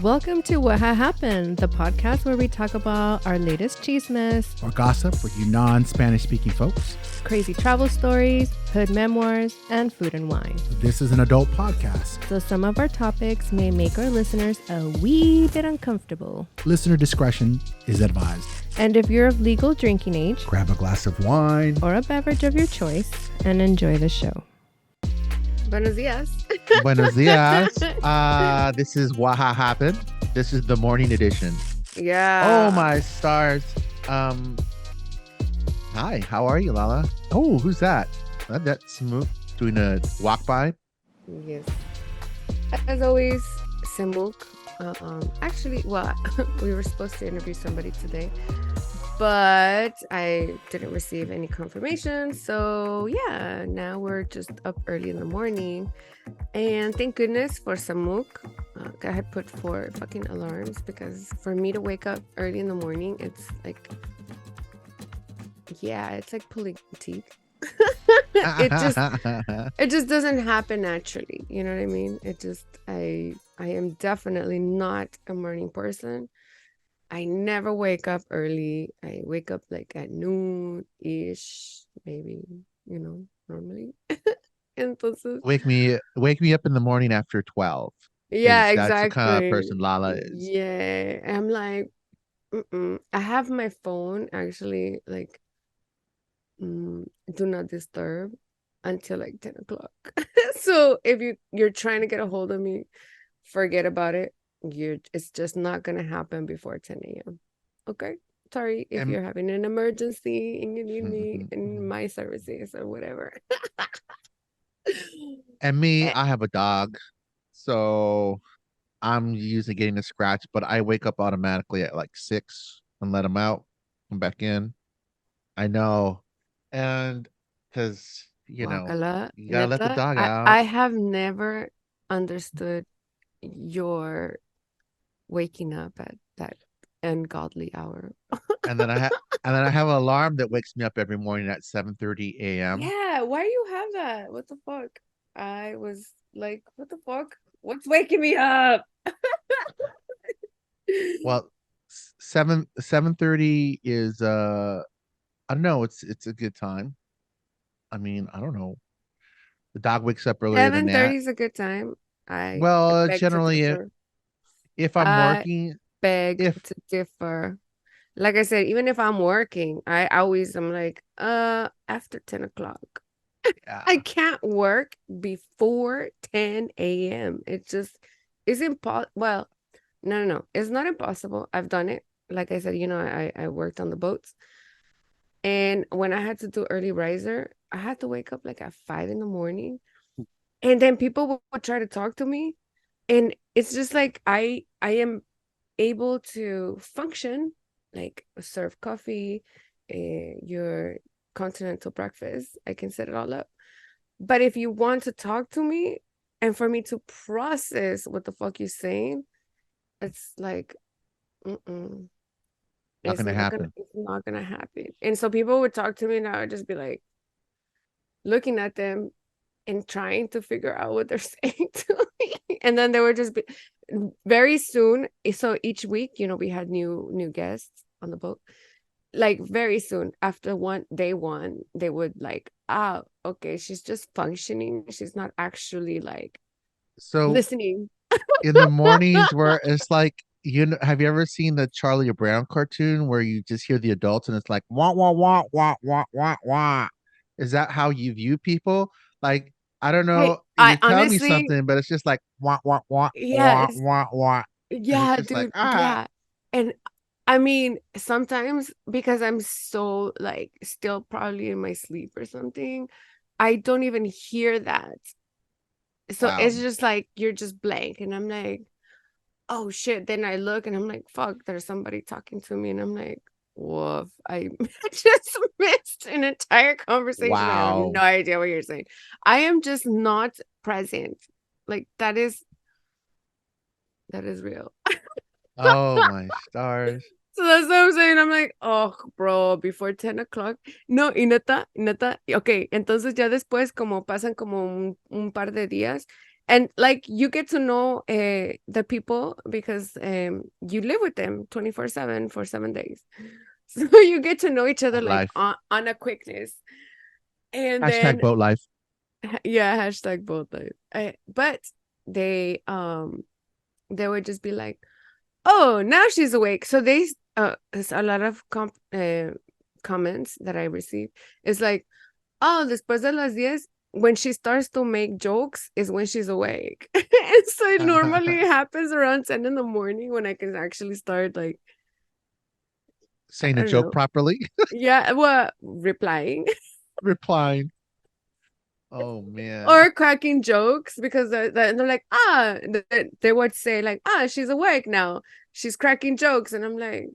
Welcome to Whahahappen, the podcast where we talk about our latest chismes, or gossip with you non-Spanish speaking folks, crazy travel stories, hood memoirs, and food and wine. This is an adult podcast, so some of our topics may make our listeners a wee bit uncomfortable. Listener discretion is advised. And if you're of legal drinking age, grab a glass of wine or a beverage of your choice and enjoy the show. Buenos dias. Buenos dias. This is Whahahappen. This is the morning edition. Yeah. Oh my stars. Hi, how are you, Lala? Oh, who's that? That's Smooth doing a walk by. Yes. As always, Simuk. Actually, we were supposed to interview somebody today, but I didn't receive any confirmation. So yeah, now we're just up early in the morning, and thank goodness for Samuk. I had put 4 fucking alarms because for me to wake up early in the morning, it's like, yeah, it's like pulling teeth. it just doesn't happen naturally. You know what I mean? I am definitely not a morning person. I never wake up early. I wake up like at noon-ish, maybe, normally. Entonces, Wake me up in the morning after 12. Yeah, That's exactly. the kind of person Lala is. Yeah. I'm like, I have my phone actually like do not disturb until like 10 o'clock. So if you're trying to get a hold of me, forget about it. It's just not gonna happen before 10 a.m. Okay, sorry if you're having an emergency and you need me in my services or whatever. And me, I have a dog, so I'm usually getting a scratch, but I wake up automatically at like 6 and let him out, come back in. I know, and because you gotta let the dog out. I have never understood your waking up at that ungodly hour. And then I have an alarm that wakes me up every morning at 7:30 a.m. Yeah, why do you have that? What the fuck? I was like, what the fuck? What's waking me up? Well, 7:30 is I don't know, it's a good time. I mean, I don't know. The dog wakes up earlier than that. 7:30 is a good time. I Generally if I'm working, to differ. Like I said, even if I'm working, I'm like, after 10 o'clock. Yeah. I can't work before 10 a.m. It's impossible. Well, no. It's not impossible. I've done it. Like I said, I worked on the boats. And when I had to do early riser, I had to wake up like at 5 in the morning. And then people would try to talk to me. And it's just like I am able to function, like serve coffee, your continental breakfast. I can set it all up. But if you want to talk to me and for me to process what the fuck you're saying, it's like, not gonna happen. It's not gonna happen. And so people would talk to me and I would just be like looking at them and trying to figure out what they're saying to me. And then they would just be very soon. So each week, we had new guests on the boat. Like very soon after day one, they would like, okay, she's just functioning. She's not actually like listening. In the mornings where it's like, have you ever seen the Charlie Brown cartoon where you just hear the adults and it's like wah wah wah wah wah wah wah? Is that how you view people? Like, I don't know. You tell me something, but it's just like wah wah wah wah wah wah. Yeah, dude. Like, yeah. And I mean, sometimes because I'm so like still probably in my sleep or something, I don't even hear that. So it's just like you're just blank, and I'm like, oh shit. Then I look and I'm like, fuck, there's somebody talking to me, and I'm like, woof, I just missed an entire conversation. Wow. I have no idea what you're saying. I am just not present. Like that is real. Oh my stars. So that's what I'm saying. I'm like, oh, bro, before 10 o'clock. No, y neta. Ok, entonces ya después, como pasan como un par de días, And like you get to know the people because you live with them 24/7 for 7 days. So you get to know each other Boat like life. on a quickness. And Hashtag then boat life. yeah, hashtag both but they would just be like, oh, now she's awake. So there's a lot of comments that I receive. It's like, oh, después de las 10, when she starts to make jokes is when she's awake. And so it normally happens around 10 in the morning when I can actually start like, Saying I a don't joke know. properly. Yeah, well, replying Replying. Oh man. or cracking jokes because they're like, they would say like, she's awake now. She's cracking jokes. And I'm like,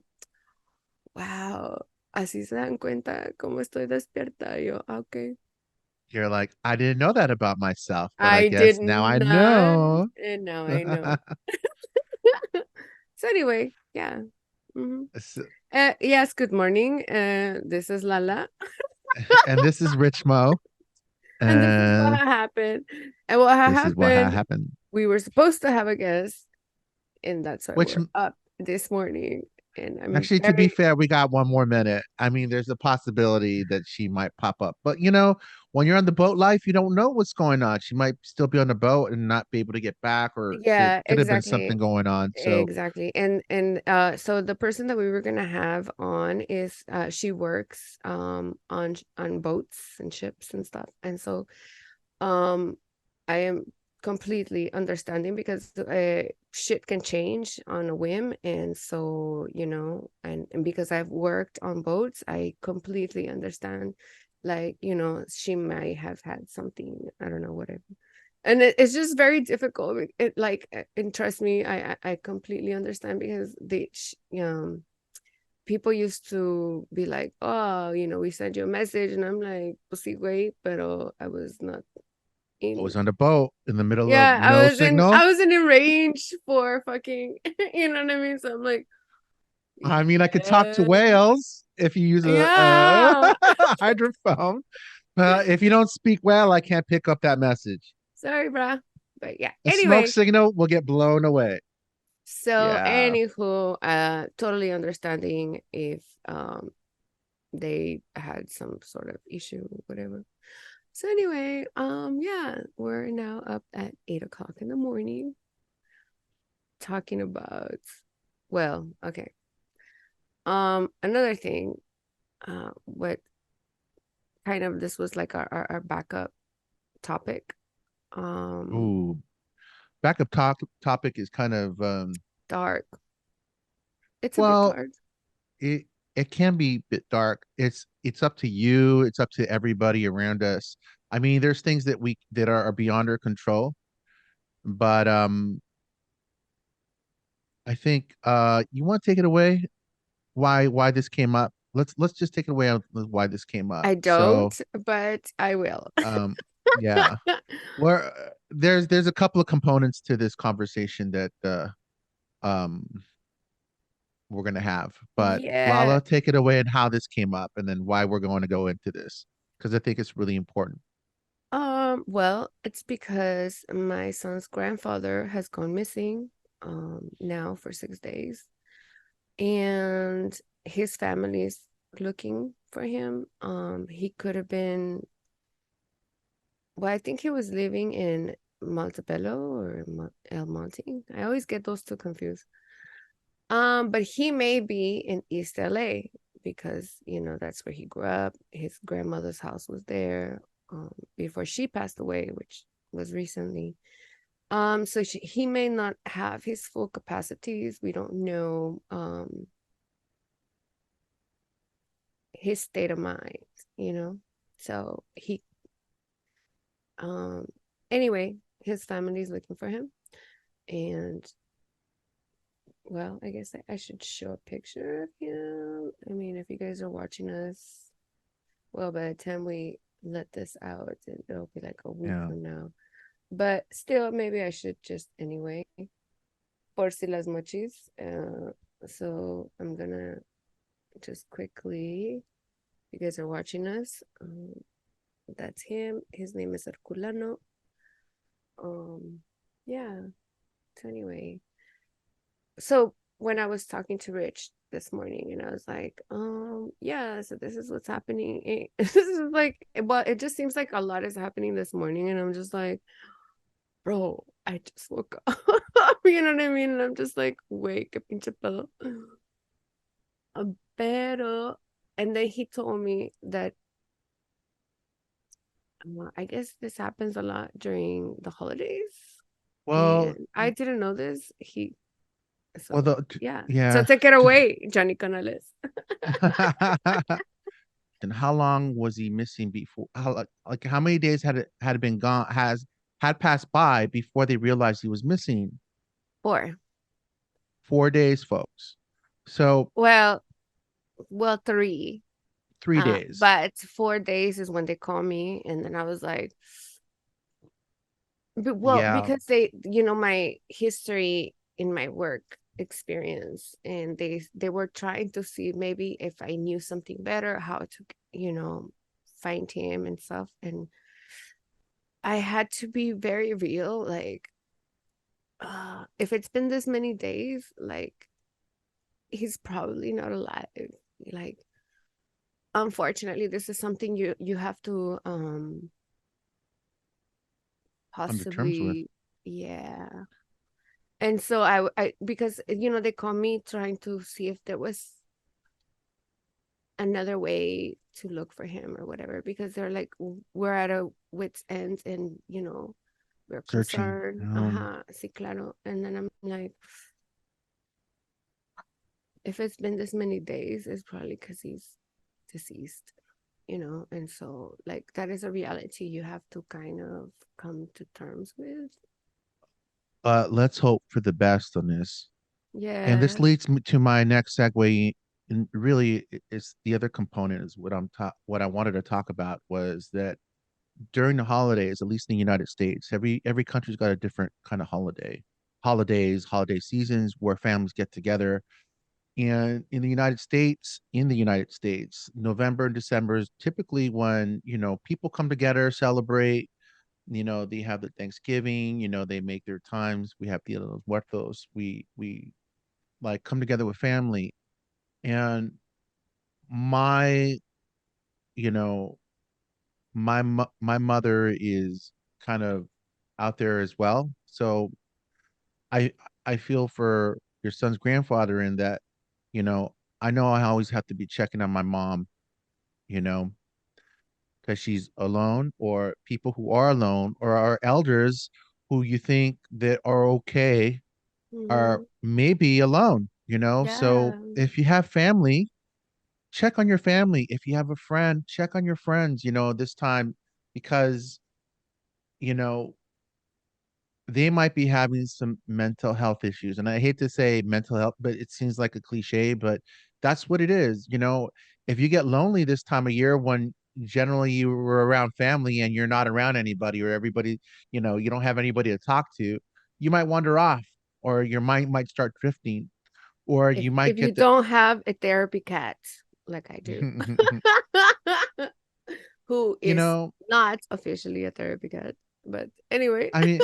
wow, así se dan cuenta cómo estoy despierta. Y yo, okay. You're like, I didn't know that about myself, but I I guess did now I not, know. and now I know. So anyway, yeah. Mhm. So- Yes, good morning. This is Lala, and this is Rich Mo. and this is what Uh, happened. And what this is what happened, happened. we were supposed to have a guest, and that's why Which we're up this morning. And I'm actually, to be very, fair, we got one more minute. I mean, there's a possibility that she might pop up. But when you're on the boat life, you don't know what's going on. She might still be on the boat and not be able to get back, or there yeah, could have been something exactly. going on. So, Exactly. And so the person that we were gonna have on is she works on boats and ships and stuff. And so um I am completely understanding because shit can change on a whim. And so, and because I've worked on boats, I completely understand, like, she might have had something, I don't know, whatever. And it's just very difficult. And trust me, I completely understand because people used to be like, oh, we sent you a message, and I'm like, pues sí, güey, pero I was not I was in. on the boat in the middle of Yeah, no signal. I was in range for fucking, you know what I mean? So I'm like, I mean, I could talk to yeah, whales if you use a yeah. hydrophone. If you don't speak well, I can't pick up that message. Sorry, brah. But yeah, A smoke anyway. signal will get blown away. So Yeah. anywho, totally understanding if they had some sort of issue, whatever. So anyway, yeah, we're now up at 8 o'clock in the morning talking about, well, okay. Another thing, what kind of, this was like our backup topic. Um, Ooh, backup topic is kind of Dark. It's a bit well, dark. it it can be a bit dark. It's up to you. It's up to everybody around us. I mean, there's things that are beyond our control, but I think you want to take it away. Why this came up? Let's just take it away on why this came up. I So don't, but I will. um yeah, where there's a couple of components to this conversation that um we're gonna have. But Yeah. Lala, take it away and how this came up, and then why we're going to go into this because I think it's really important. Well, it's because my son's grandfather has gone missing now for 6 days, and his family is looking for him. He could have been, well, I think he was living in Montebello or El Monte. I always get those two confused. But he may be in East LA because, that's where he grew up. His grandmother's house was there before she passed away, which was recently. So he may not have his full capacities. We don't know his state of mind, you know. So um anyway, his family's looking for him. And well, I guess I should show a picture of him. I mean, if you guys are watching us, well, by the time we let this out, it'll be like a week Yeah. from now. But still, maybe I should just anyway, por si las mochis. So I'm gonna just quickly, you guys are watching us. That's him. His name is Herculano. Yeah. So anyway, so when I was talking to Rich this morning, and I was like, yeah, so this is what's happening. This is like, well, it just seems like a lot is happening this morning, and I'm just like, bro, I just woke up. You know what I mean? And I'm just like, wake up, pinche pedo. Pero, and then he told me that I guess this happens a lot during the holidays. Well, And I didn't know this. well, So yeah. So yeah. take it away, Johnny Canales. And how long was he missing before? Like how many days had it been gone? Had passed by before they realized he was missing? 4. 4 days, folks. So Well, well, 3. 3 days. But 4 days is when they call me, and then I was like, well, Yeah, because they my history in my work experience, and they were trying to see maybe if I knew something better, how to, find him and stuff. And I had to be very real, like, if it's been this many days, like, he's probably not alive. Like, unfortunately, this is something you have to come to terms with. possibly, yeah. And so I because they call me trying to see if there was another way to look for him or whatever, because they're like, we're at a wit's end, and we're Searching. concerned. Ajá, sí, claro. And then I'm like, if it's been this many days, it's probably because he's deceased. And so, like, that is a reality you have to kind of come to terms with. Let's hope for the best on this. And this Yeah. leads me to my next segue. And really, it's the other component is what I wanted to talk about was that during the holidays, at least in the United States, every country's got a different kind of holiday seasons where families get together. And in the United States, November and December is typically when, people come together, celebrate, they have the Thanksgiving, they make their times. We have Dia de los Muertos. We like come together with family. And my, you know, my mother is kind of out there as well. So I I feel for your son's grandfather in that, you know, I know I always have to be checking on my mom, you know, because she's alone, or people who are alone, or our elders who you think that are okay are Hmm. maybe alone, So Yeah. if you have family, check on your family. If you have a friend, check on your friends, this time because, you know, they might be having some mental health issues. And I hate to say mental health, but it seems like a cliche, but that's what it is. If you get lonely this time of year when generally you were around family and you're not around anybody or everybody, you don't have anybody to talk to, you might wander off or your mind might start drifting or if you might if you get the don't have a therapy cat like I do, who you is know not officially a therapy cat, but anyway. I mean,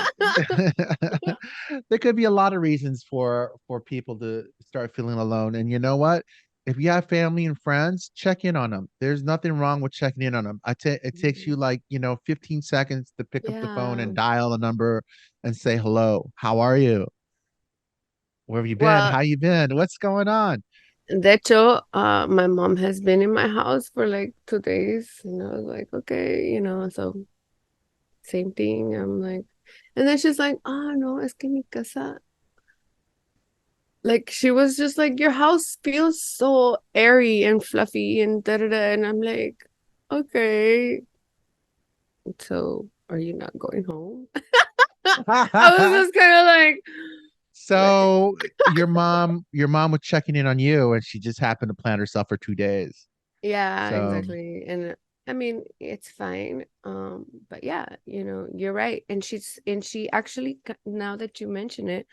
there could be a lot of reasons for people to start feeling alone. And you know what? If you have family and friends, check in on them. There's nothing wrong with checking in on them. It takes you like, 15 seconds to pick up the phone Yeah. and dial a number and say hello. How are you? Where have you been? Well, How you been? What's going on? de hecho, my mom has been in my house for like 2 days, and I was like, okay, so same thing. I'm like, and then she's like, oh no, es que mi casa, like, she was just like, your house feels so airy and fluffy and da da da, and I'm like, okay, so are you not going home? I was just kind of like, So your mom was checking in on you and she just happened to plan herself for 2 days. yeah, So exactly. And I mean, it's fine. But yeah, you're right. And she actually, now that you mention it,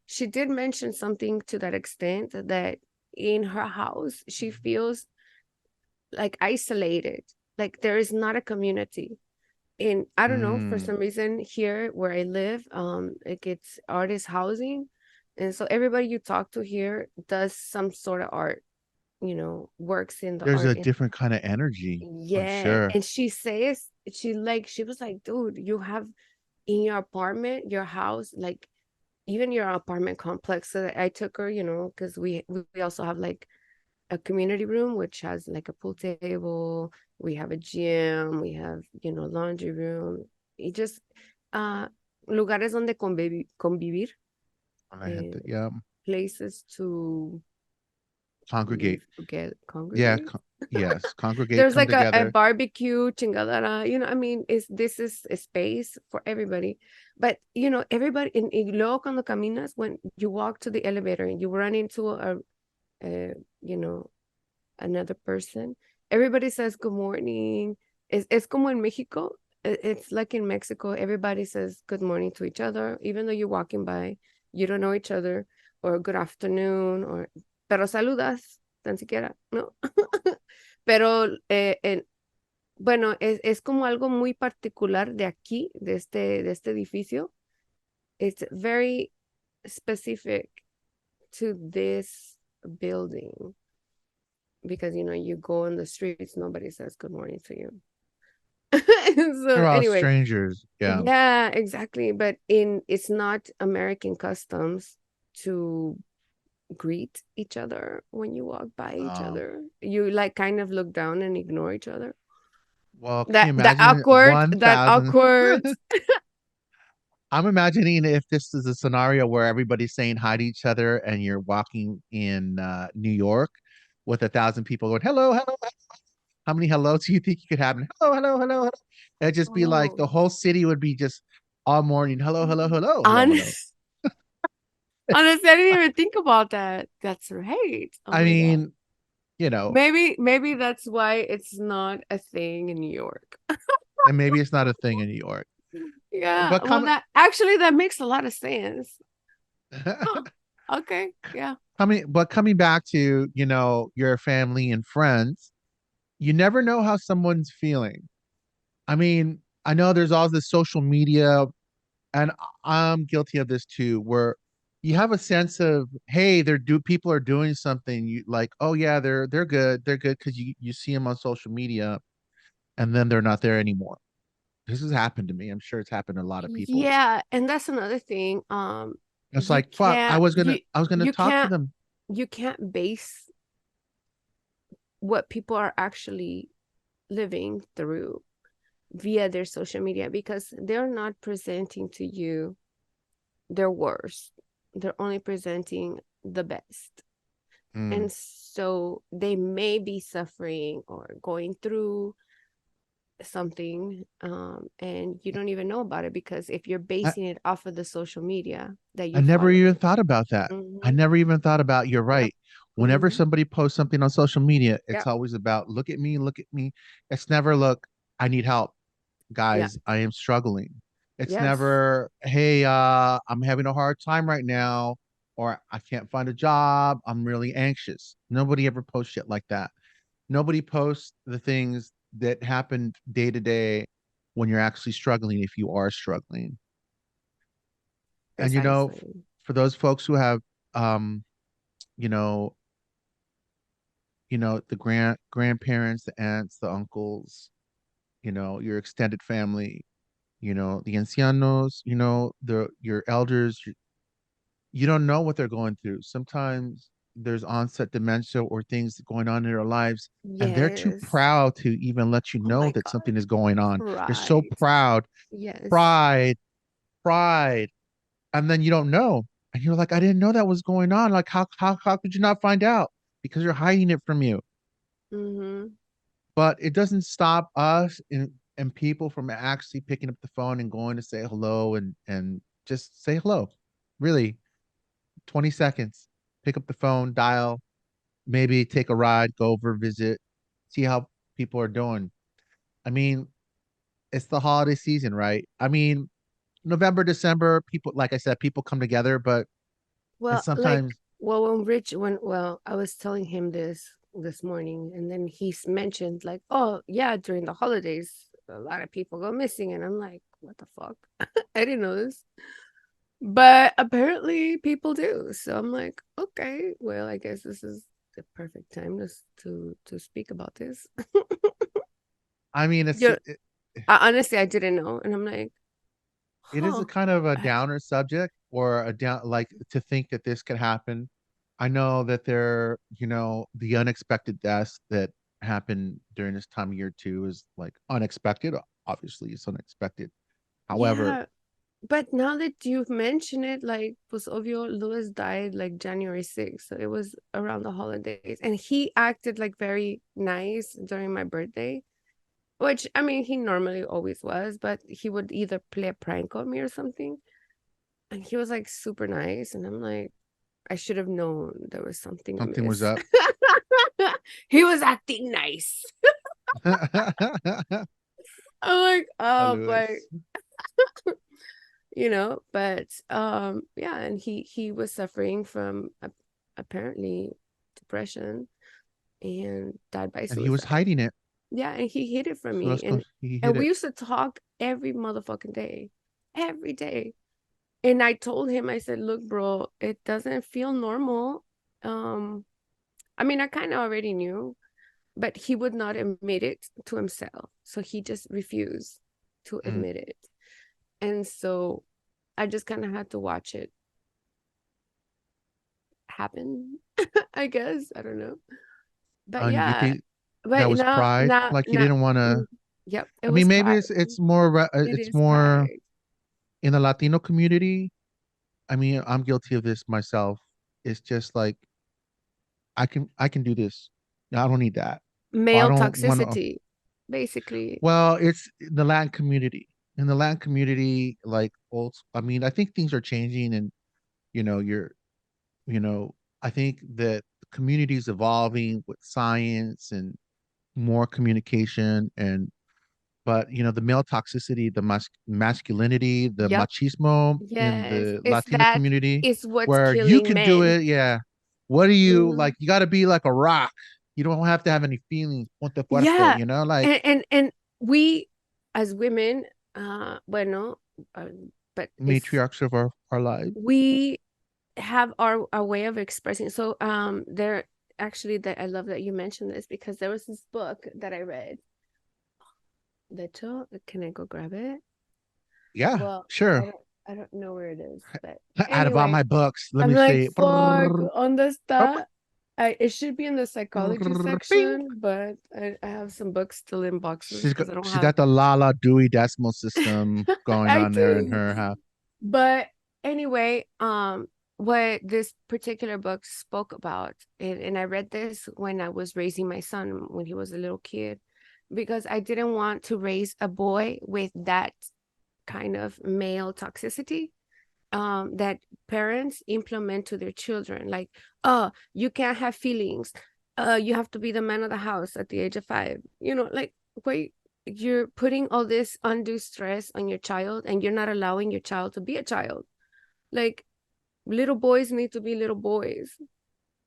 she did mention something to that extent, that in her house she feels like isolated, like there is not a community, And I don't know, for Mm. some reason here where I live, it gets artist housing. And so everybody you talk to here does some sort of art, works in the There's art. a different kind of energy, I'm Yeah. sure. And she says, she was like, dude, you have in your apartment, your house, like even your apartment complex. So I took her, because we also have like a community room which has like a pool table, we have a gym, we have laundry room. It just uh lugares donde convivir, I had eh, to, yeah, places to congregate. live together, Yeah, congregate. yes, congregate, There's come like a together. barbecue chingadera, I mean, this is a space for everybody. But everybody y luego cuando caminas, when you walk to the elevator and you run into a you know another person, everybody says good morning. It's como en Mexico. It's like in Mexico, everybody says good morning to each other, even though you're walking by, you don't know each other, or good afternoon, or pero saludas, tan siquiera, ¿no? Pero, bueno, es como algo muy particular de aquí, de este edificio. It's very specific to this building because you go on the streets, nobody says good morning to you. So They're all anyway, strangers. Yeah. yeah, exactly. But it's not American customs to greet each other when you walk by each Um, other. You like kind of look down and ignore each other. well, can you That imagine awkward, that 1,000? awkward. I'm imagining if this is a scenario where everybody's saying hi to each other and you're walking in New York with 1,000 people going, hello, hello, hello. How many hellos do you think you could have? Hello, hello, hello, hello. It'd just be like Oh, the whole city would be just all morning. Hello, hello, hello, hello, hello. honest, honestly, I didn't even think about that. That's right. Oh I my God. mean, you know, Maybe that's why it's not a thing in New York. and maybe it's not a thing in New York, Yeah, but well, coming that makes a lot of sense. Huh. Okay, yeah. coming back to, your family and friends, you never know how someone's feeling. I mean, I know there's all this social media, and I'm guilty of this too, where you have a sense of, hey, people are doing something. You like, oh yeah, they're good because you see them on social media, and then they're not there anymore. This has happened to me. I'm sure it's happened to a lot of people. Yeah, and that's another thing. It's You like, fuck, can't I was gonna you talk to can't them. you can't base what people are actually living through via their social media because they're not presenting to you their worst. They're only presenting the best. Mm. And so they may be suffering or going through something, and you don't even know about it because if you're I, basing it off of the social media that I you never follow. even thought about that. I Mm-hmm. never even thought about, you're Yep. right. Whenever Mm-hmm. somebody posts something on social media, it's Yep. always about, look at me, look at me. It's never, look, I need help. Yeah. Guys, I am struggling. It's Yes. never, hey, I'm having a hard time right now, or I can't find a job. I'm really anxious. Nobody ever posts shit like that. Nobody posts the things that happen day to day when you're actually struggling, if you are struggling. And Precisely. for those folks who have, um, you know, the grandparents, the aunts, the uncles, your extended family, the ancianos, your elders, you don't know what they're going through. Sometimes there's onset dementia or things going on in their lives, and they're too Yes. proud to even let you Oh know my that God. something is going on. They're so Right. proud, Yes. pride, pride, and then you don't know, and you're like, I didn't know that was going on. Like, how could you not find out? Because you're hiding it from you. Mm-hmm. But it doesn't stop us and people from actually picking up the phone and going to say hello and just say hello. Really, 20 seconds. Pick up the phone, dial, maybe take a ride, go over, visit, see how people are doing. I mean, it's the holiday season, right? I mean, November, December, people, like I said, people come together, but and Well, sometimes well, I was telling him this morning, and then he's mentioned like, oh yeah, during the holidays, a lot of people go missing, and I'm like, what the fuck? I didn't know this. But apparently people do. So I'm like, okay, well, I guess this is the perfect time to speak about this. I mean, Yeah, honestly, I didn't know, and I'm like, it is a huh. kind of a downer subject, or a down, like, to think that this could happen. I know that the unexpected deaths that happen during this time of year too is like unexpected. Obviously, it's unexpected. However, Yeah, but now that you've mentioned it, like, was Ovio Lewis died like January 6th, so it was around the holidays, and he acted like very nice during my birthday, which I mean he normally always was, but he would either play a prank on me or something, and he was like super nice, and I'm like, I should have known there was something something was amiss. up. He was acting nice. I'm like, oh, but Lewis. but yeah, and he was suffering from apparently depression and died by And he was suicide. hiding it. Yeah, and he hid it from So me, he hid and we it. used to talk every motherfucking day, every day. And I told him, I said, look, bro, it doesn't feel normal. um I mean, I kind of already knew, but he would not admit it to himself, so he just refused to Mm. admit it. And so I just kind of had to watch it happen. I guess, I don't know, but And you yeah. think that But was now pride? now Like, he now didn't want to. yep, it I mean, was maybe pride. It it's is more pride. in the Latino community. I mean, I'm guilty of this myself. It's just like, I can do this. I don't need that. I Male don't want to. toxicity, basically. Well, it's the Latin community. In the Latin community, like old. I mean, I think things are changing, and you know, you're, you know, I think that the community is evolving with science and more communication, and but the male toxicity, the masculinity, the Yep. machismo in Yes, the it's Latino that community, is what's where you killing can do men. it. Yeah. What do you Mhm. like? You got to be like a rock. You don't have to have any feelings. Ponte fuerte, Yeah, like and we as women, bueno, uh, but it's matriarchs of our lives. we have our way of expressing. So there actually, that I love that you mentioned this, because there was this book that I read. De hecho, can I go grab it? Yeah, Well, sure. I don't know where it is, but Out of all anyway, my books, let I'm me like, say, fuck, ¿dónde está? It should be in the psychology bing. section, but I have some books still in boxes because I don't She's have. got the Lala Dewey Decimal System going I on there in do. her house. But anyway, what this particular book spoke about, and I read this when I was raising my son when he was a little kid, because I didn't want to raise a boy with that kind of male toxicity that parents implement to their children, like, oh, you can't have feelings, you have to be the man of the house at the age of 5, like, wait, you're putting all this undue stress on your child, and you're not allowing your child to be a child. Like, little boys need to be little boys.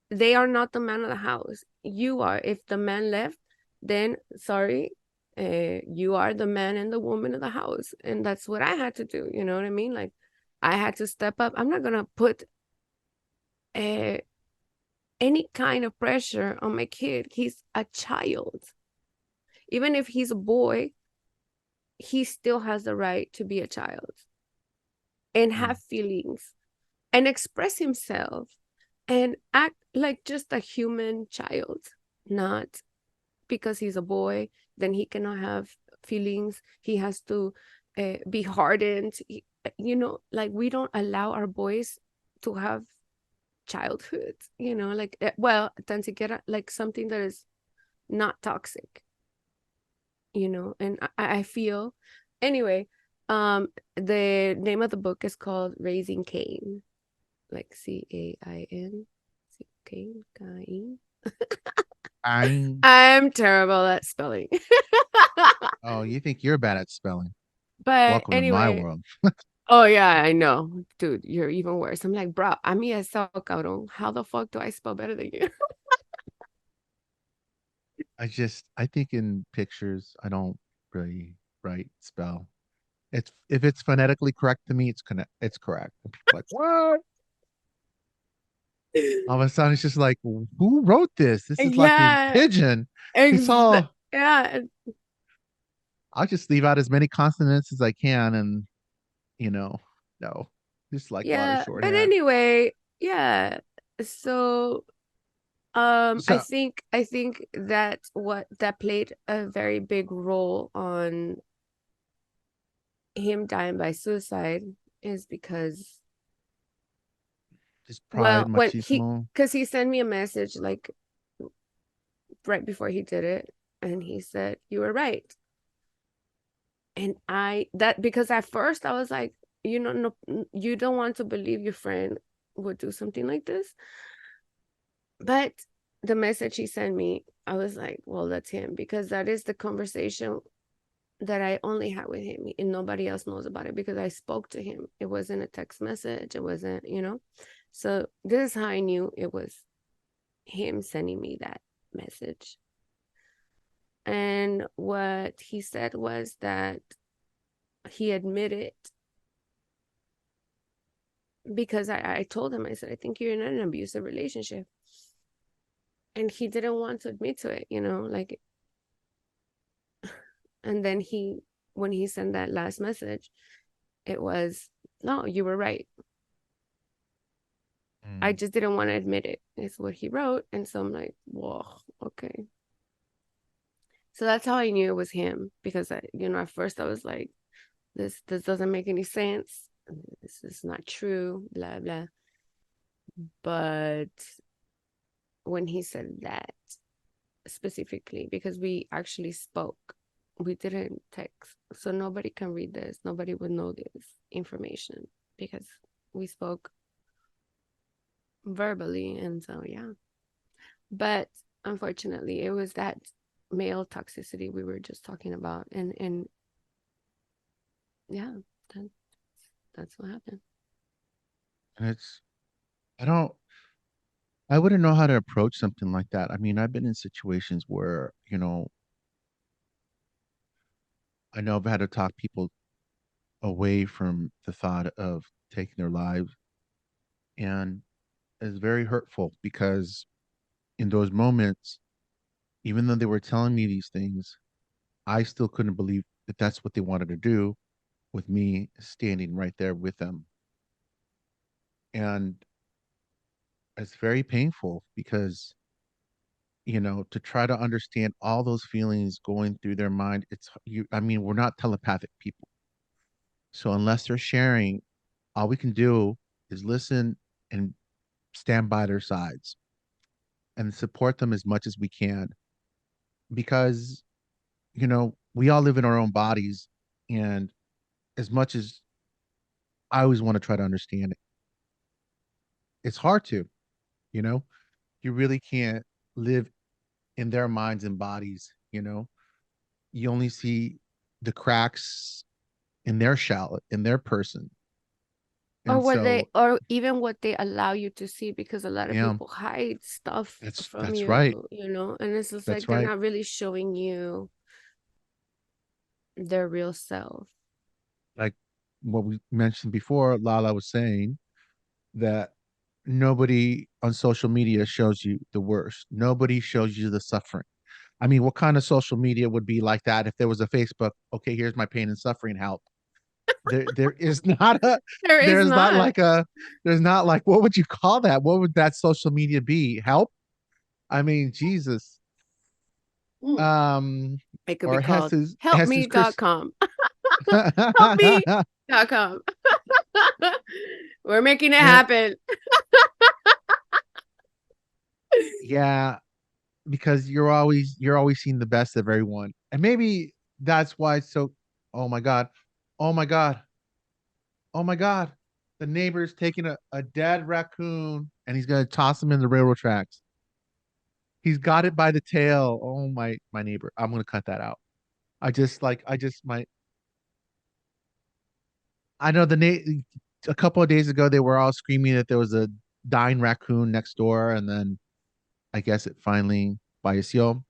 They are not the man of the house. You are. If the man left, then sorry, you are the man and the woman of the house, and that's what I had to do. You know what I mean? Like, I had to step up. I'm not gonna put uh, any kind of pressure on my kid. He's a child. Even if he's a boy, he still has the right to be a child and Mm. have feelings and express himself and act like just a human child, not because he's a boy, then he cannot have feelings. He has to be hardened. Like, we don't allow our boys to have childhood, like, well, tan siquiera like something that is not toxic, and I feel, anyway, the name of the book is called Raising Cain, like Cain. Cain, Cain. I I'm terrible at spelling. Oh, you think you're bad at spelling? But Welcome to my anyway, world. oh yeah, I know. Dude, you're even worse. I'm like, bro, I'm ESL, cabrón. How the fuck do I spell better than you? I think in pictures, I don't really. right spell. It's if it's phonetically correct to me, it's correct. And people are like, what? All of a sudden, it's just like, who wrote this? This is like in Yeah, pigeon. It's ex all. yeah, I'll just leave out as many consonants as I can, and you know, no, just like a lot of yeah. But shorthand. anyway, yeah. So So I think that what that played a very big role on him dying by suicide is because, just pride, well, when he, machismo. because he sent me a message like right before he did it, and he said, "You were right." And I that because at first I was like, you know, no, you don't want to believe your friend would do something like this. But the message he sent me, I was like, well, that's him, because that is the conversation that I only had with him, and nobody else knows about it because I spoke to him. It wasn't a text message. It wasn't, you know. So this is how I knew it was him sending me that message. And what he said was that he admitted, because I told him, I said, I think you're in an abusive relationship. And he didn't want to admit to it, you know, like, and then when he sent that last message, it was, no, you were right. I Mm. just didn't want to admit it. It's what he wrote. And so I'm like, whoa, okay. So that's how I knew it was him, because at first I was like, this doesn't make any sense. This is not true, blah blah. But when he said that specifically, because we actually spoke, we didn't text, so nobody can read this. Nobody would know this information because we spoke verbally, and so yeah. But unfortunately, it was that male toxicity we were just talking about, and yeah, that, that's what happened. And I don't, I wouldn't know how to approach something like that. I mean, I've been in situations where, I know I've had to talk people away from the thought of taking their lives. And it's very hurtful because in those moments, even though they were telling me these things, I still couldn't believe that that's what they wanted to do with me standing right there with them. And it's very painful because, to try to understand all those feelings going through their mind, I mean, we're not telepathic people. So unless they're sharing, all we can do is listen and stand by their sides and support them as much as we can because, we all live in our own bodies. And as much as I always want to try to understand it, it's hard to, you know, you really can't live in their minds and bodies. You only see the cracks in their shell, in their person. Or And so, or even what they allow you to see, because a lot of yeah, people hide stuff from that's you, right. and it's just That's like they're right. not really showing you their real self. Like what we mentioned before, Lala was saying that nobody on social media shows you the worst. Nobody shows you the suffering. I mean, what kind of social media would be like that if there was a Facebook? Okay, here's my pain and suffering. Help. There is not a. There is There's not not. like a. There's not like what would you call that? What would that social media be? Help. I mean, Jesus. Mm. Um, It could be or called Jesus Chris. helpme.com. Helpme.com. We're making it Yeah, happen. yeah, because you're always seeing the best of everyone, and maybe that's why it's so. Oh my God, oh my God, oh my God, the neighbor's taking a dead raccoon and he's gonna toss him in the railroad tracks. He's got it by the tail. Oh my neighbor. I'm gonna cut that out. I just might. I know a couple of days ago they were all screaming that there was a dying raccoon next door, and then I guess it finally falleció.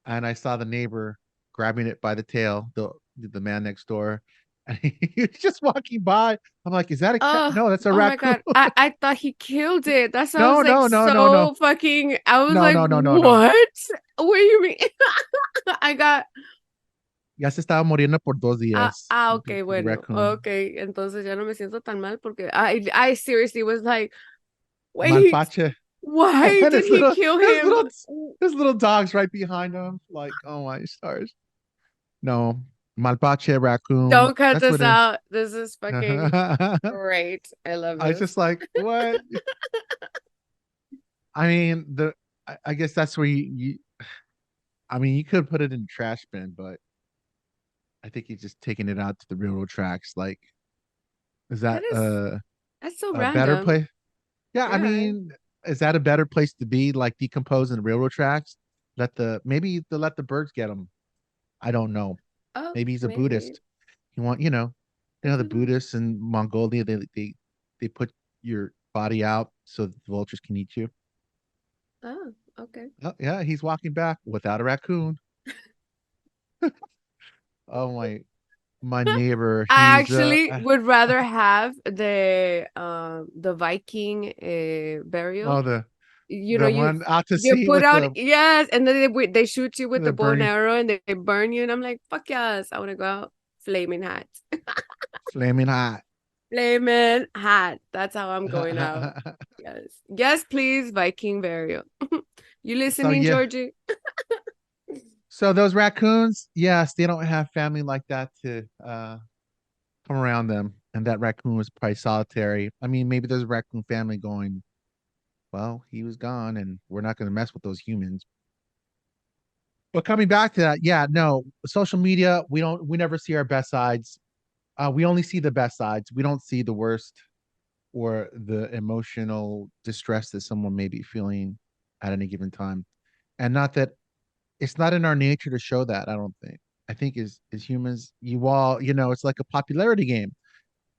And I saw the neighbor grabbing it by the tail. the man next door, and he's just walking by. I'm like, is that a cat? Oh, No, that's a oh my raccoon. God. I thought he killed it. That's why I was No, like no, no, no, no, so fucking, I was no, like, no, no, no, no. what? What do you mean? I got, Ya se estaba muriendo por 2 días. ok, The bueno. raccoon. Ok, entonces ya no me siento tan mal porque I seriously was like, wait, Malpache. why And did he kill him? his little dog's right behind him. Like, oh my stars. No, Malpache raccoon. Don't cut That's this what it. out. This is fucking I great. I love was this. just like, what? I mean, I guess that's where I mean, you could put it in the trash bin, but I think he's just taking it out to the railroad tracks. Like, is That that is, that's so a better random. place? Yeah, I Yeah. mean, is that a better place to be? Like decompose in railroad tracks? Maybe to let the birds get them. I don't know. Oh, Maybe he's a maybe. Buddhist. You want, I the don't know. Buddhists in Mongolia, they put your body out so that the vultures can eat you. Oh, okay. Oh, yeah, he's walking back without a raccoon. Oh my neighbor, I he's actually would rather have the Viking burial. oh You know, the one out to you sea put with out, yes, and then they shoot you with the the bow and burning arrow and they burn you, and I'm like, fuck yes, I want to go out flaming hot. flaming hot. Flaming hot. That's how I'm going out. Yes. Yes, please, Viking burial. You So listening, yeah, Georgie? so those raccoons, yes, they don't have family like that to come around them, and that raccoon was probably solitary. I mean, maybe there's a raccoon family going, well, he was gone, and we're not going to mess with those humans. But coming back to that, yeah, no, social media, we never see our best sides. We only see the best sides. We don't see the worst or the emotional distress that someone may be feeling at any given time. And not that it's not in our nature to show that, I don't think. I think as humans, you all, it's like a popularity game.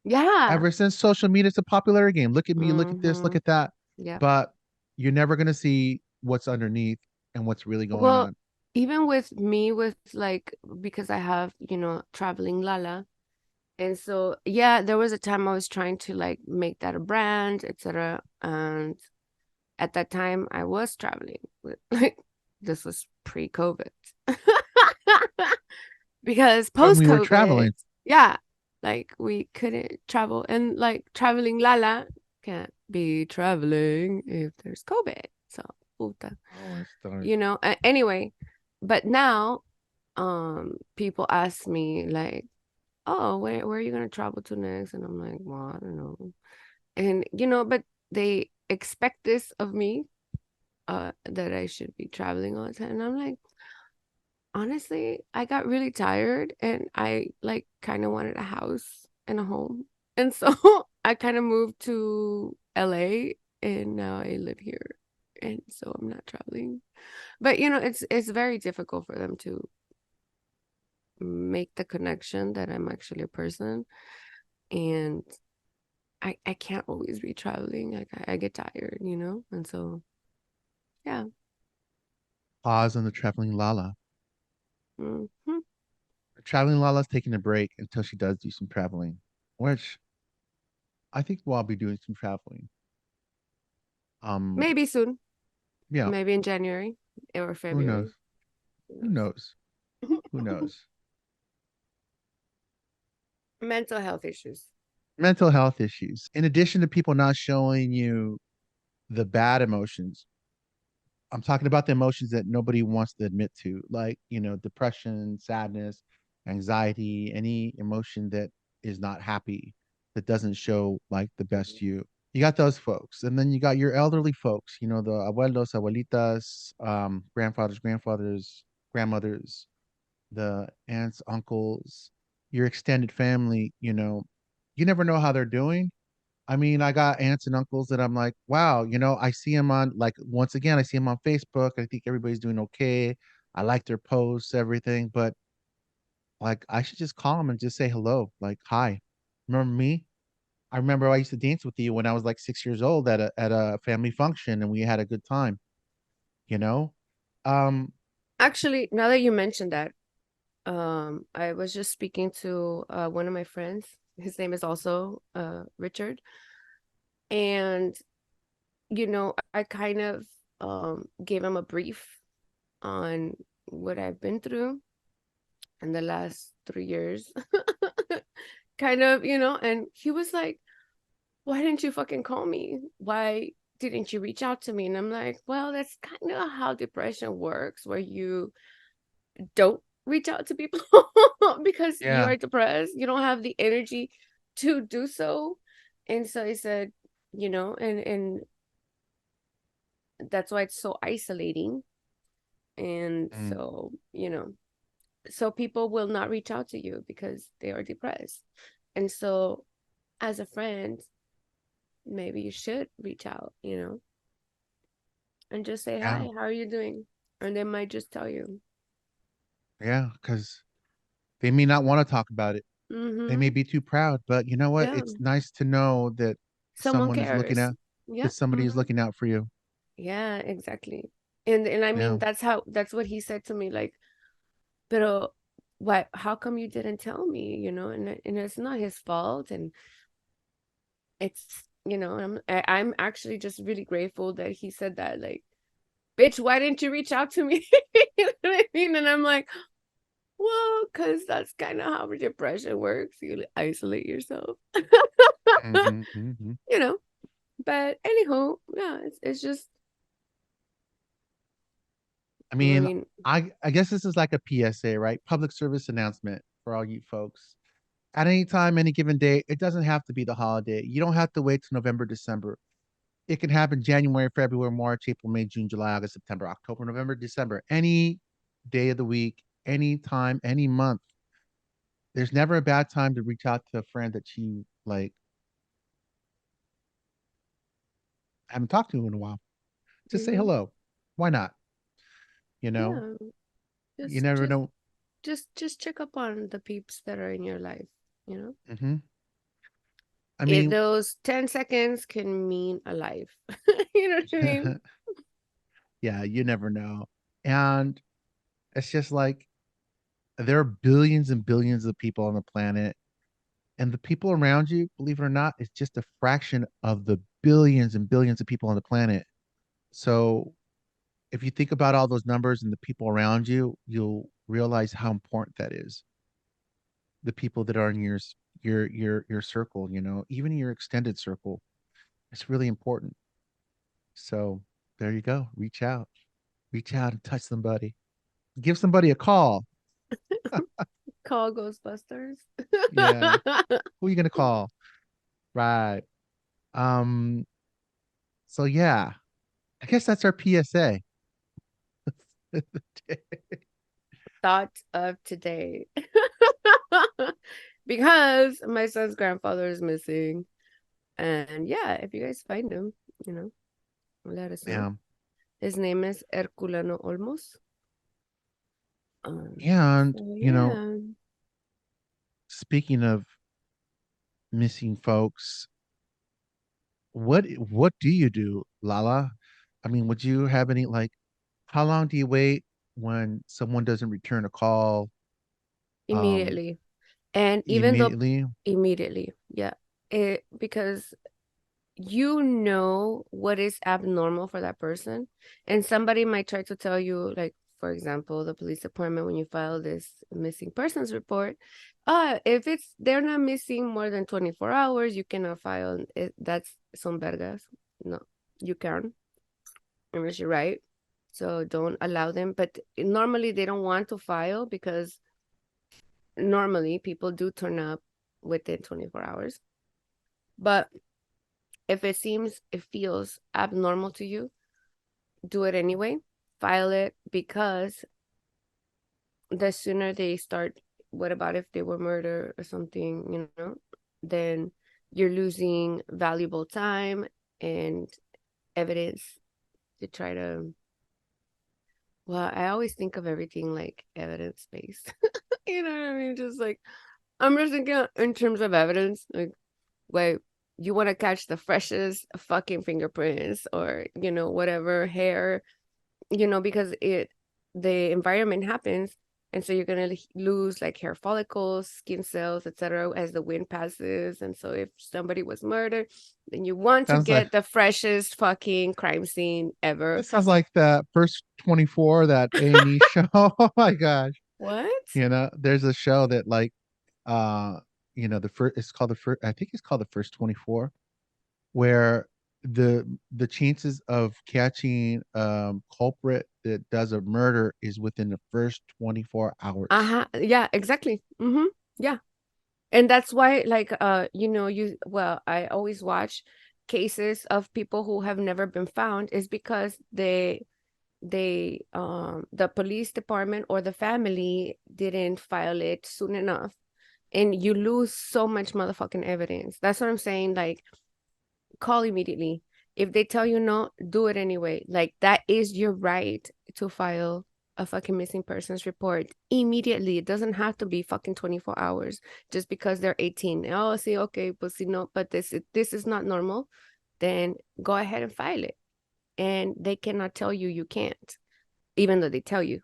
Yeah. Ever since social media, it's a popularity game. Look at me, look at this, look Mm-hmm. at that. Yeah. But you're never going to see what's underneath and what's really going Well, on. even with me, with like, because I have, traveling Lala. And so, yeah, there was a time I was trying to like make that a brand, etc. And at that time, I was traveling with like, this was pre-COVID. Because When we were post-COVID, traveling, yeah, like we couldn't travel, and like traveling Lala can't be traveling if there's COVID. So, puta. oh, it's darn. Anyway, but now people ask me like, oh, where are you gonna travel to next? And I'm like, well, I don't know. And but they expect this of me, that I should be traveling all the time. And I'm like, honestly, I got really tired and I like kind of wanted a house and a home. And so I kind of moved to LA and now I live here. And so I'm not traveling. But it's very difficult for them to make the connection that I'm actually a person. And I can't always be traveling. Like I get tired, And so yeah. Pause on the traveling Lala. Hmm. Traveling Lala's taking a break until she does do some traveling, which I think we'll all be doing some traveling. Um, Maybe soon. yeah, Maybe in January or who February. knows? Who Who knows? knows? Who knows? Mental health issues. Mental health issues. In addition to people not showing you the bad emotions, I'm talking about the emotions that nobody wants to admit to, like, depression, sadness, anxiety, any emotion that is not happy, that doesn't show like the best you. You got those folks. And then you got your elderly folks, the abuelos, abuelitas, grandfathers, grandmothers, the aunts, uncles, your extended family, you never know how they're doing. I mean, I got aunts and uncles that I'm like, wow, I see them on, like, once again, I see them on Facebook. I think everybody's doing okay. I like their posts, everything, but like, I should just call them and just say hello, like, hi. Remember me? I remember I used to dance with you when I was like 6 years old at a family function, and we had a good time, you know? Um, Actually, now that you mentioned that, I was just speaking to one of my friends. His name is also Richard. And, I kind of gave him a brief on what I've been through in the last 3 years. Kind of, and he was like, why didn't you fucking call me? Why didn't you reach out to me? And I'm like, well, that's kind of how depression works, where you don't reach out to people because you Yeah. are depressed. You don't have the energy to do so. And so I said, and that's why it's so isolating. And Mm. so, so people will not reach out to you because they are depressed. And so as a friend, maybe you should reach out, and just say, Yeah. hi, how are you doing? And they might just tell you. Yeah. Because they may not want to talk about it. They may Mm-hmm. be too proud, but you know what? Yeah. It's nice to know that Someone someone is looking cares. out, Yeah. that somebody is Mm-hmm. looking out for you. Yeah, exactly. And I Yeah. mean, that's what he said to me, like, pero what, how come you didn't tell me, and it's not his fault. And it's, I'm actually just really grateful that he said that, like, bitch, why didn't you reach out to me? You know what I mean? And I'm like, well, because that's kind of how depression works. You isolate yourself. Hmm. Hmm. you know. But anyhow, yeah, it's just, I I mean, mean, I guess this is like a PSA, right? Public service announcement for all you folks. At any time, any given day, it doesn't have to be the holiday. You don't have to wait till November, December. It can happen January, February, March, April, May, June, July, August, September, October, November, December. Any day of the week, any time, any month. There's never a bad time to reach out to a friend that you like haven't talked to in a while. Just say mhm, hello. Why not? You know, yeah, you just never just know. just check up on the peeps that are in your life, you know. Hmm. I mean, Those 10 seconds can mean a life. You know what I mean? yeah, you never know. And it's just like there are billions and billions of people on the planet, and the people around you, believe it or not, is just a fraction of the billions and billions of people on the planet. So if you think about all those numbers and the people around you, you'll realize how important that is. The people that are in your circle, even your extended circle, it's really important. So there you go. Reach out and touch somebody. Give somebody a call. Call Ghostbusters. Yeah. Who are you gonna call? Right. Um, so yeah, I guess that's our PSA. Thought of today. Because my son's grandfather is missing. And yeah, if you guys find him, you know, let us know. Yeah. His name is Herculano Olmos. And So yeah, speaking of missing folks, what do you do, Lala? I mean, would you have any like how long do you wait when someone doesn't return a call? Um, immediately. And even though immediately? immediately, yeah, because what is abnormal for that person, and somebody might try to tell you, like, for example, the police department, when you file this missing persons report, if they're not missing more than 24 hours, you cannot file it. That's son vergas. No, you can, unless you're right. So don't allow them. But normally they don't want to file because normally people do turn up within 24 hours. But if it feels abnormal to you, do it anyway. File it, because the sooner they start, what about if they were murdered or something, then you're losing valuable time and evidence to try to, well, I always think of everything like evidence based. You know what I mean? Just like, I'm just thinking in terms of evidence, like, wait, you want to catch the freshest fucking fingerprints, or, whatever hair, because the environment happens, And so you're gonna lose like hair follicles, skin cells, etc., as the wind passes. And so if somebody was murdered, then you want to Sounds like get the freshest fucking crime scene ever. this sounds like that first 24, that A&E show. Oh my gosh. What? There's a show that like uh the first it's called the first I think it's called the first 24, where the chances of catching culprit that does a murder is within the first 24 hours. Uh-huh. Yeah, exactly. Mm-hmm. Yeah. And that's why, like, I always watch cases of people who have never been found is because the police department or the family didn't file it soon enough. And you lose so much motherfucking evidence. That's what I'm saying. Like, call immediately. If they tell you no, do it anyway. Like, that is your right to file a fucking missing persons report immediately. It doesn't have to be fucking 24 hours just because they're 18. Oh, see, okay, but see, no, but this is not normal. Then go ahead and file it. And they cannot tell you you can't, even though they tell you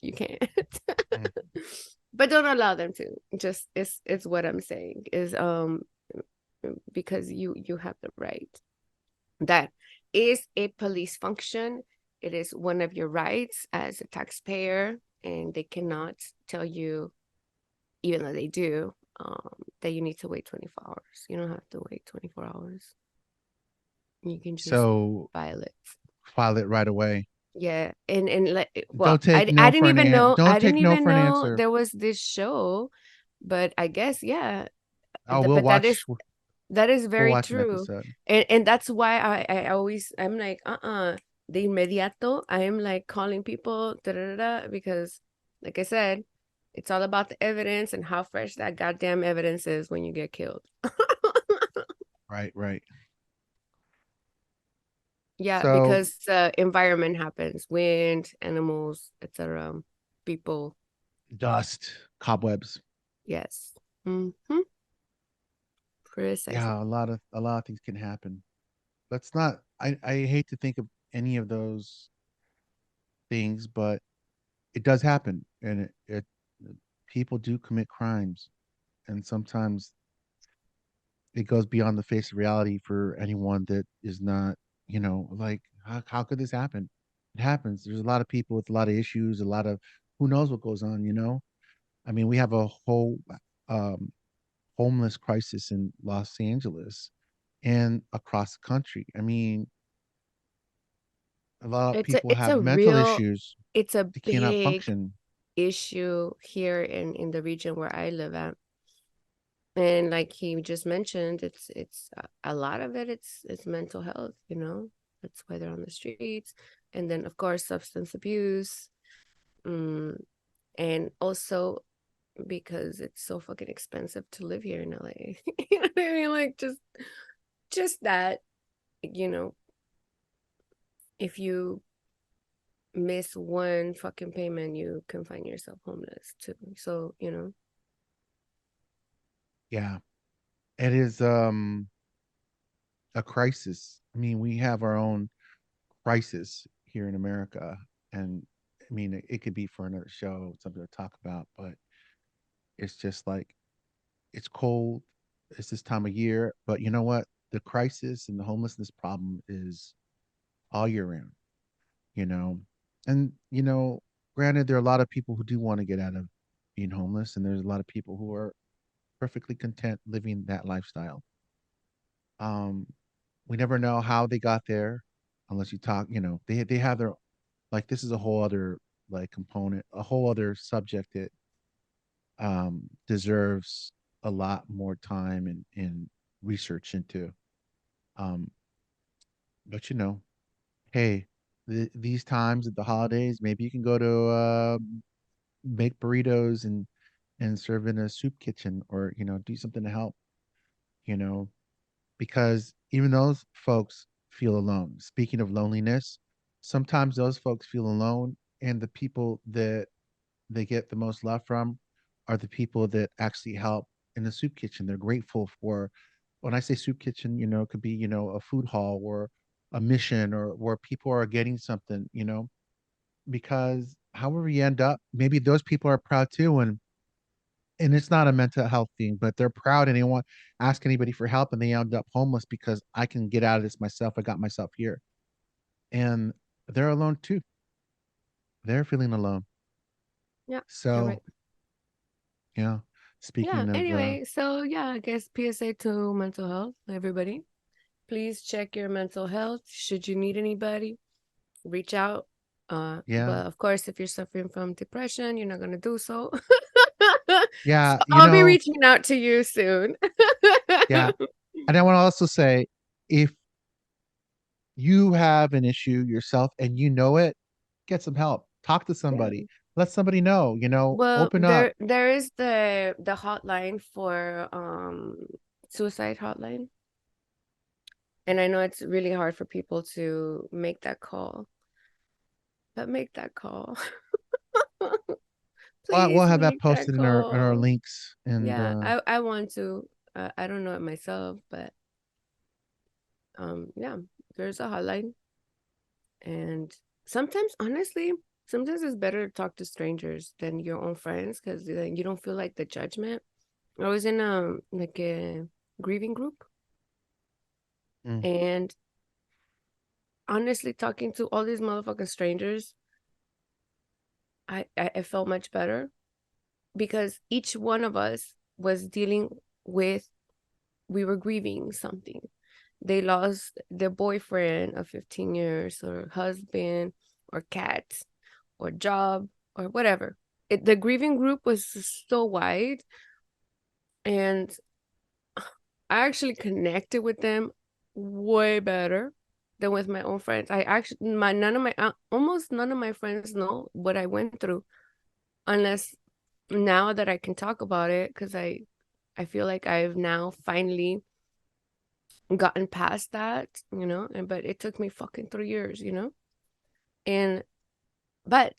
you can't. Mm. But don't allow them to. Just it's what I'm saying is because you have the right. That is a police function. It is one of your rights as a taxpayer, and they cannot tell you, even though they do, that you need to wait 24 hours. You don't have to wait 24 hours. You can just So file it. file it right away. Yeah, and like, well, Don't take I no didn't for an even know, don't take no for an answer. there was this show, but I guess yeah, Oh, we'll but watch that is we'll very watch an true. episode. And that's why I always I'm like, de inmediato, I am like calling people, da, da, da, da, because like I said, it's all about the evidence and how fresh that goddamn evidence is when you get killed. Right, right. Yeah, So because environment happens, wind, animals, etc., people. dust, cobwebs. Yes. Hmm. Precisely. Yeah, a lot of things can happen. Let's not I hate to think of any of those things, but it does happen, and it people do commit crimes, and sometimes it goes beyond the face of reality for anyone that is not, like how could this happen? It happens. There's a lot of people with a lot of issues, a lot of who knows what goes on. I mean, we have a whole um, homeless crisis in Los Angeles and across the country. I mean, a lot of people It's have a mental real issues. it's a They cannot big function. issue here in the region where I live at. And like he just mentioned, it's a lot of it it's mental health, you know. That's why they're on the streets. And then of course substance abuse. Mm, and also because it's so fucking expensive to live here in LA. You know what I mean? Like just that, you know, if you miss one fucking payment, you can find yourself homeless too. So, you know. Yeah, it is a crisis. I mean, we have our own crisis here in America, and I mean, it could be for another show, something to talk about, but it's just like it's cold. It's this time of year, but you know what? The crisis and the homelessness problem is all year round. You know, and granted, there are a lot of people who do want to get out of being homeless, and there's a lot of people who are perfectly content living that lifestyle. Um, we never know how they got there, unless you talk. They have their like this is a whole other like component, a whole other subject that deserves a lot more time and research into. Um, but hey, these times at the holidays, maybe you can go to make burritos and serve in a soup kitchen, or do something to help. You know, because even those folks feel alone. Speaking of loneliness, sometimes those folks feel alone, and the people that they get the most love from are the people that actually help in the soup kitchen. They're grateful for, when I say soup kitchen, it could be, a food hall or a mission or where people are getting something, because however you end up, maybe those people are proud too, and it's not a mental health thing, but they're proud and they won't ask anybody for help, and they end up homeless because I can get out of this myself. I got myself here, and they're alone too. They're feeling alone. Yeah, you're So right. yeah, Yeah. speaking of Anyway, so yeah, I guess PSA to mental health, everybody. Please check your mental health. Should you need anybody, reach out. yeah, But of course, if you're suffering from depression, you're not gonna do so. So yeah, I'll be reaching out to you soon. yeah. And I want to also say, if you have an issue yourself and you know it, get some help. Talk to Yeah. somebody. Let somebody know, Well, open up. there is the hotline for suicide hotline. And I know it's really hard for people to make that call, but make that call. We'll Please have that make that posted in our call. links, and Yeah, I want to. I don't know it myself, but yeah, there's a hotline, and sometimes, honestly, sometimes it's better to talk to strangers than your own friends because then you don't feel like the judgment. I was in like a grieving group, mm, and honestly, talking to all these motherfucking strangers, I felt much better because each one of us was dealing with, we were grieving something. They lost their boyfriend of 15 years or husband or cat or job or whatever. The grieving group was so wide, and I actually connected with them way better than with my own friends. I actually, my none of my almost none of my friends know what I went through unless now that I can talk about it because I feel like I've now finally gotten past that, and but it took me fucking 3 years, and but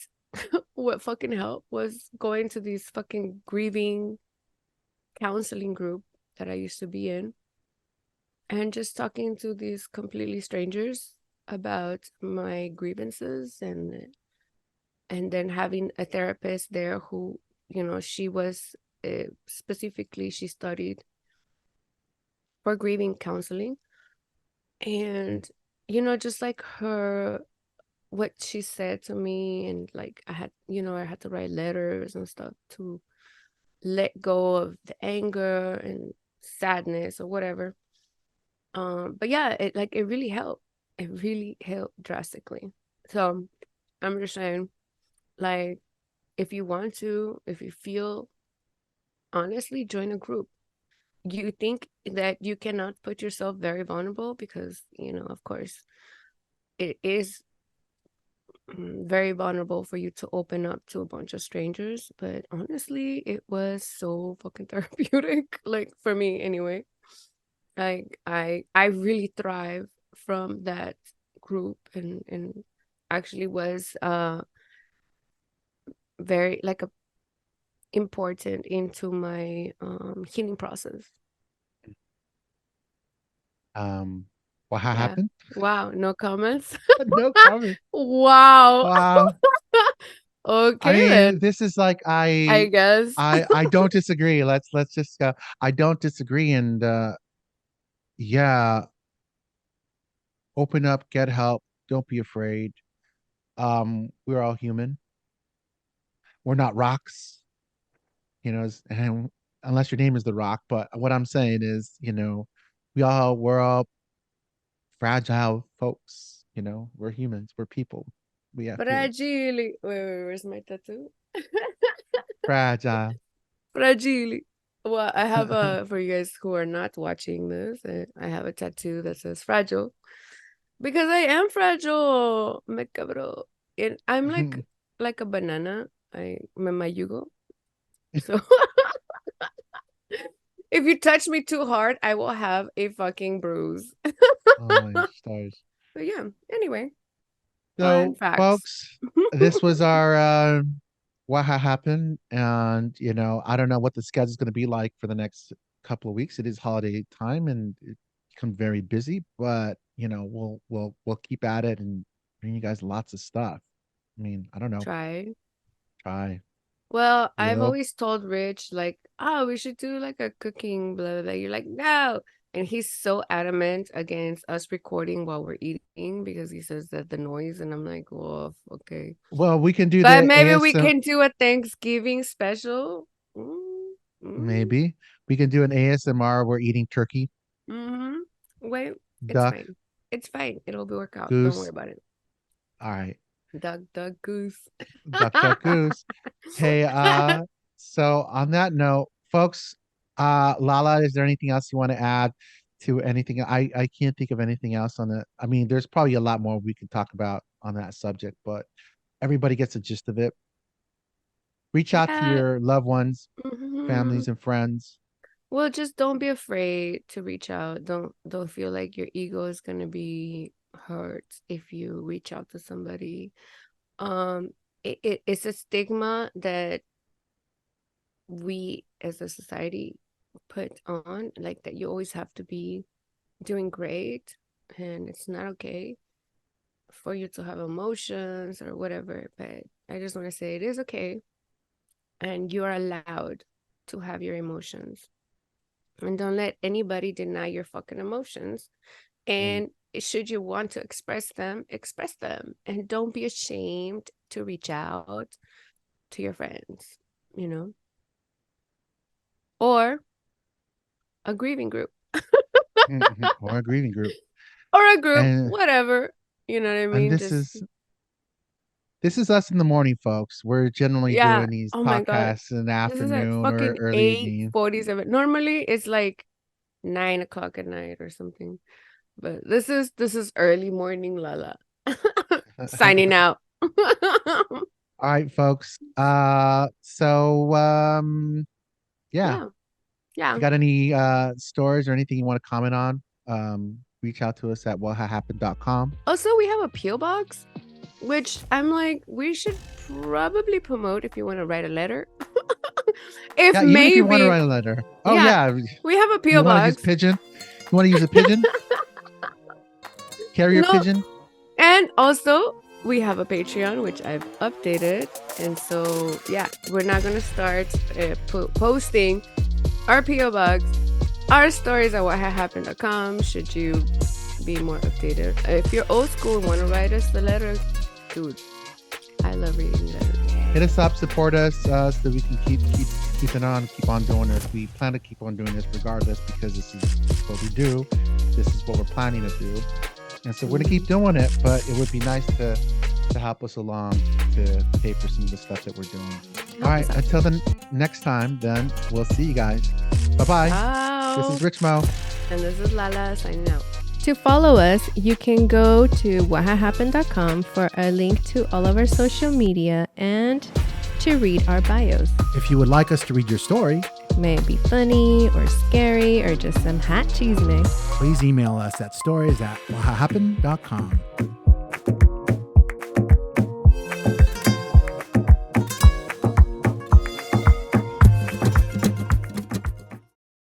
what fucking helped was going to these fucking grieving counseling group that I used to be in and just talking to these completely strangers about my grievances and then having a therapist there who, she was specifically she studied for grieving counseling. And just like her, what she said to me, and like I had to write letters and stuff to let go of the anger and sadness or whatever. But yeah, it really helped. It really helped drastically. So I'm just saying, like, if you want to, if you feel, honestly, join a group. You think that you cannot put yourself very vulnerable because, of course, it is very vulnerable for you to open up to a bunch of strangers. But honestly, it was so fucking therapeutic, like for me anyway. Like I really thrive from that group and actually was very like a important into my healing process. um, what Yeah. happened? Wow, no comments. No comment. Wow. Wow. I Okay mean, then, this is like I guess. I don't disagree. Let's just go. I don't disagree, and yeah, open up, get help. Don't be afraid. We're all human. We're not rocks, and unless your name is the Rock. But what I'm saying is, we're all fragile folks. We're humans. We're people. We have feelings. Fragile. Wait, where's my tattoo? Fragile. Fragile. Well, I have for you guys who are not watching this, I have a tattoo that says fragile because I am fragile, me cabro. And I'm like a banana. Me mayugo. So if you touch me too hard, I will have a fucking bruise. Oh my stars. But yeah, anyway, fun So, facts. folks, this was our Whahahappen, and I don't know what the schedule is going to be like for the next couple of weeks. It is holiday time, and it becomes very busy, but we'll keep at it and bring you guys lots of stuff. I mean, I don't know. Try. try. Well, I've Yep. always told Rich, like, oh, we should do like a cooking, blah, blah, blah. You're like, no. And he's so adamant against us recording while we're eating because he says that the noise. And I'm like, well, okay. Well, we can do But the maybe we ASM. can do a Thanksgiving special. Mm, mm, Maybe we can do an ASMR. We're eating turkey, mm-hmm. Wait, it's duck, fine. It's fine. It'll be work out. Don't worry goose. about it. All right, Duck, goose. duck, goose. Hey, so on that note, folks, Lala, is there anything else you want to add to anything? I can't think of anything else on it. I mean, there's probably a lot more we could talk about on that subject, but everybody gets a gist of it. Reach out to Yeah. your loved ones, Mhm. families, and friends. Well, just don't be afraid to reach out. Don't feel like your ego is gonna be hurt if you reach out to somebody. Um, it's a stigma that we as a society put on, like that you always have to be doing great, and it's not okay for you to have emotions or whatever. But I just want to say it is okay, and you are allowed to have your emotions. And don't let anybody deny your fucking emotions. Right. And should you want to express them, express them. And don't be ashamed to reach out to your friends, you know, or a grieving group Or a grieving group. or a group, And whatever. You know what I and mean? this Just, is this is us in the morning, folks. We're generally yeah. doing these Oh my God. podcasts in the This is at afternoon or fucking early evening. 8:47. Normally it's like 9 o'clock at night or something. But this is early morning, Lala. Signing out. All right, folks. Yeah. Yeah, If you yeah. got any stories or anything you want to comment on, reach out to us at whahahappen.com. Also, we have a PO box, which I'm like, we should probably promote if you want to write a letter. If Yeah, even if you want to maybe, write a letter. Oh yeah, yeah. we have a You PO want to use box. pigeon? You want to use a pigeon? Carrier No, pigeon? and also we have a Patreon, which I've updated, and so yeah, we're not gonna start posting our PO box, our stories at whahahappen.com. Should you be more updated? If you're old school and want to write us the letter, dude, I love reading letters. Hit us up, support us, so that we can keep on doing this. We plan to keep on doing this regardless because this is what we do. This is what we're planning to do, and so we're gonna keep doing it. But it would be nice to help us along to pay for some of the stuff that we're doing. All right, until the next time, then we'll see you guys. Bye-bye. Ciao. This is Rich Mo. And this is Lala signing out. To follow us, you can go to whahahappen.com for a link to all of our social media and to read our bios. If you would like us to read your story, May it be funny or scary or just some hot cheese mix. please email us at stories@whahahappen.com.